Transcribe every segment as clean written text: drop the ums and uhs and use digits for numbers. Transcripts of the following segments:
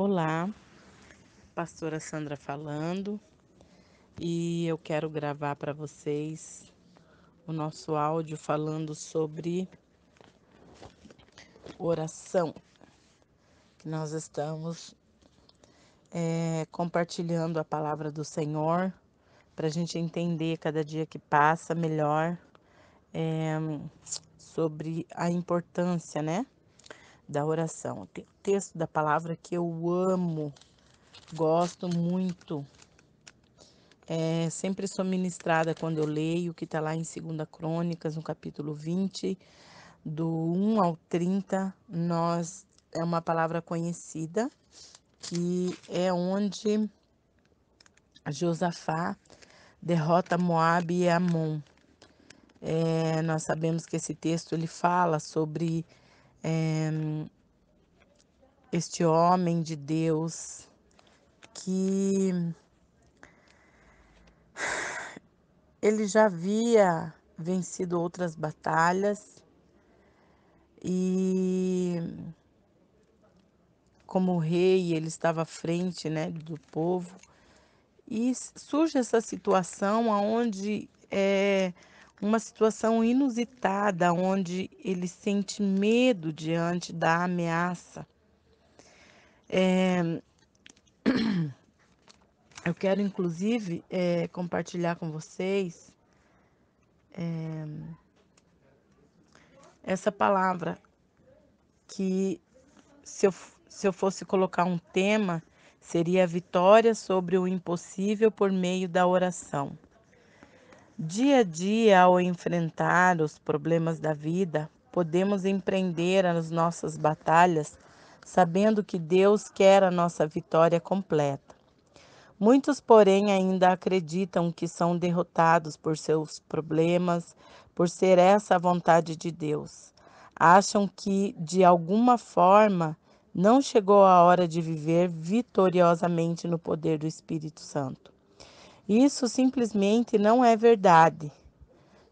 Olá, pastora Sandra falando, e eu quero gravar para vocês o nosso áudio falando sobre oração, que nós estamos compartilhando a palavra do Senhor para a gente entender cada dia que passa melhor sobre a importância, né, da oração. Tem um texto da palavra que eu amo, gosto muito. Sempre sou ministrada quando eu leio, que está lá em 2 Crônicas, no capítulo 20, do 1 ao 30. É uma palavra conhecida, que é onde Josafá derrota Moabe e Amon. Nós sabemos que esse texto ele fala sobre este homem de Deus que ele já havia vencido outras batalhas e como rei, ele estava à frente, né, do povo. E surge essa situação onde é uma situação inusitada, onde ele sente medo diante da ameaça. Eu quero, inclusive, compartilhar com vocês essa palavra que, se eu fosse colocar um tema, seria a vitória sobre o impossível por meio da oração. Dia a dia, ao enfrentar os problemas da vida, podemos empreender as nossas batalhas sabendo que Deus quer a nossa vitória completa. Muitos, porém, ainda acreditam que são derrotados por seus problemas, por ser essa a vontade de Deus. Acham que, de alguma forma, não chegou a hora de viver vitoriosamente no poder do Espírito Santo. Isso simplesmente não é verdade.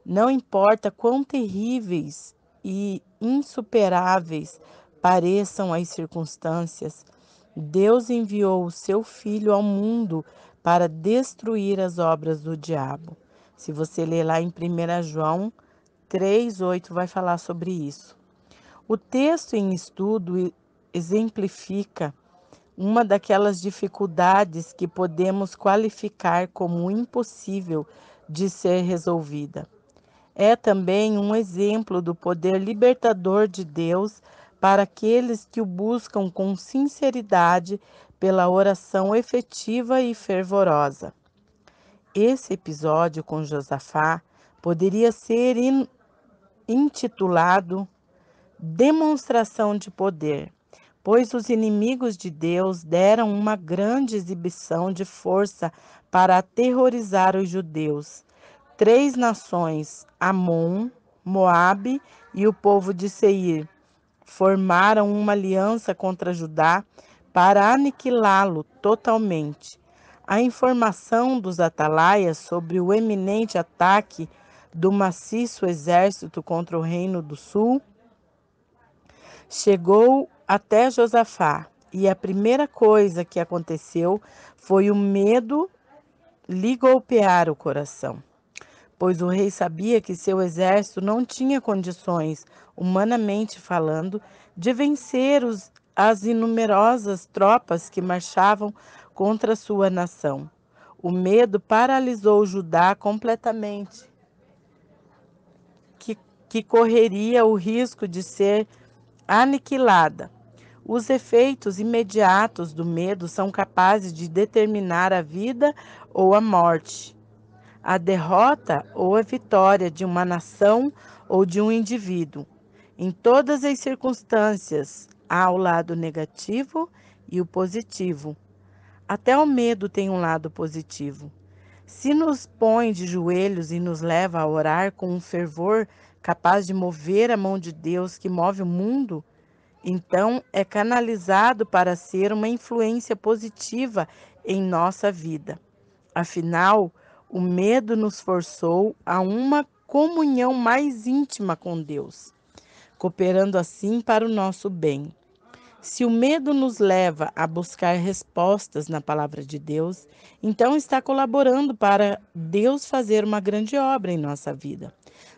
Não importa quão terríveis e insuperáveis pareçam as circunstâncias, Deus enviou o seu Filho ao mundo para destruir as obras do diabo. Se você ler lá em 1 João 3:8, vai falar sobre isso. O texto em estudo exemplifica uma daquelas dificuldades que podemos qualificar como impossível de ser resolvida. É também um exemplo do poder libertador de Deus para aqueles que o buscam com sinceridade pela oração efetiva e fervorosa. Esse episódio com Josafá poderia ser intitulado Demonstração de Poder, pois os inimigos de Deus deram uma grande exibição de força para aterrorizar os judeus. Três nações, Amon, Moabe e o povo de Seir, formaram uma aliança contra Judá para aniquilá-lo totalmente. A informação dos atalaias sobre o eminente ataque do maciço exército contra o Reino do Sul chegou até Josafá, e a primeira coisa que aconteceu foi o medo lhe golpear o coração, pois o rei sabia que seu exército não tinha condições, humanamente falando, de vencer as inumerosas tropas que marchavam contra sua nação. O medo paralisou Judá completamente, que correria o risco de ser aniquilada. Os efeitos imediatos do medo são capazes de determinar a vida ou a morte, a derrota ou a vitória de uma nação ou de um indivíduo. Em todas as circunstâncias, há o lado negativo e o positivo. Até o medo tem um lado positivo. Se nos põe de joelhos e nos leva a orar com um fervor capaz de mover a mão de Deus que move o mundo, então é canalizado para ser uma influência positiva em nossa vida. Afinal, o medo nos forçou a uma comunhão mais íntima com Deus, cooperando assim para o nosso bem. Se o medo nos leva a buscar respostas na palavra de Deus, então está colaborando para Deus fazer uma grande obra em nossa vida.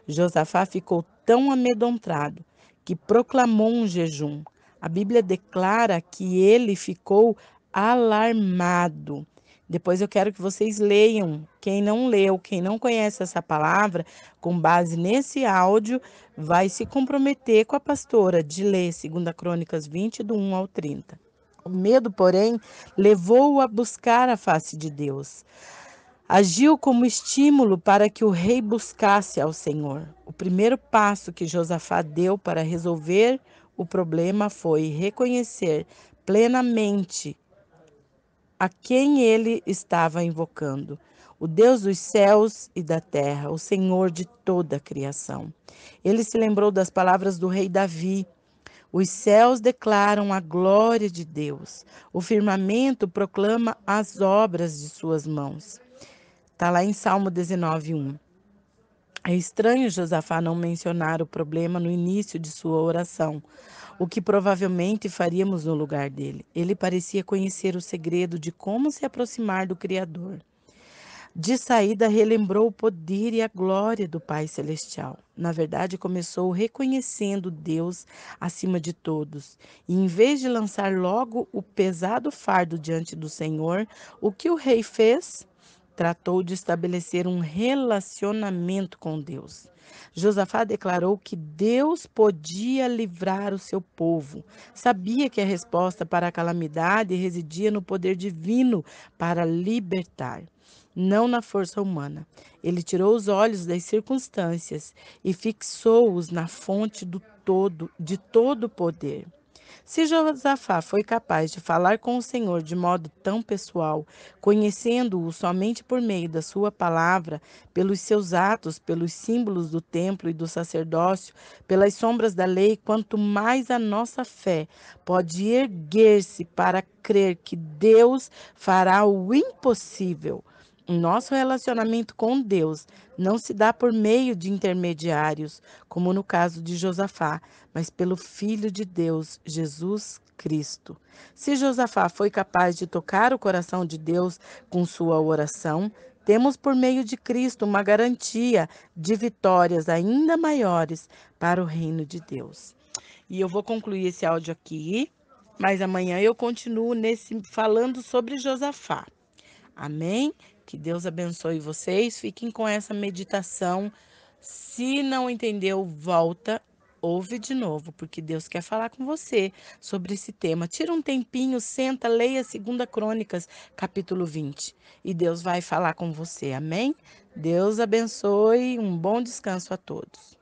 Josafá ficou tão amedrontado que proclamou um jejum. A Bíblia declara que ele ficou alarmado. Depois eu quero que vocês leiam. Quem não leu, quem não conhece essa palavra, com base nesse áudio, vai se comprometer com a pastora de ler 2 Crônicas 20, do 1 ao 30. O medo, porém, levou-o a buscar a face de Deus. Agiu como estímulo para que o rei buscasse ao Senhor. O primeiro passo que Josafá deu para resolver o problema foi reconhecer plenamente a quem ele estava invocando: o Deus dos céus e da terra, o Senhor de toda a criação. Ele se lembrou das palavras do rei Davi: os céus declaram a glória de Deus, o firmamento proclama as obras de suas mãos. Está lá em Salmo 19:1. É estranho Josafá não mencionar o problema no início de sua oração, o que provavelmente faríamos no lugar dele. Ele parecia conhecer o segredo de como se aproximar do Criador. De saída, relembrou o poder e a glória do Pai Celestial. Na verdade, começou reconhecendo Deus acima de todos. E em vez de lançar logo o pesado fardo diante do Senhor, o que o rei fez? Tratou de estabelecer um relacionamento com Deus. Josafá declarou que Deus podia livrar o seu povo. Sabia que a resposta para a calamidade residia no poder divino para libertar, não na força humana. Ele tirou os olhos das circunstâncias e fixou-os na fonte de todo o poder. Se Josafá foi capaz de falar com o Senhor de modo tão pessoal, conhecendo-o somente por meio da sua palavra, pelos seus atos, pelos símbolos do templo e do sacerdócio, pelas sombras da lei, quanto mais a nossa fé pode erguer-se para crer que Deus fará o impossível. O nosso relacionamento com Deus não se dá por meio de intermediários, como no caso de Josafá, mas pelo Filho de Deus, Jesus Cristo. Se Josafá foi capaz de tocar o coração de Deus com sua oração, temos por meio de Cristo uma garantia de vitórias ainda maiores para o reino de Deus. E eu vou concluir esse áudio aqui, mas amanhã eu continuo falando sobre Josafá. Amém? Que Deus abençoe vocês. Fiquem com essa meditação. Se não entendeu, volta, ouve de novo, porque Deus quer falar com você sobre esse tema. Tira um tempinho, senta, leia 2 Crônicas, capítulo 20, e Deus vai falar com você. Amém? Deus abençoe. Um bom descanso a todos.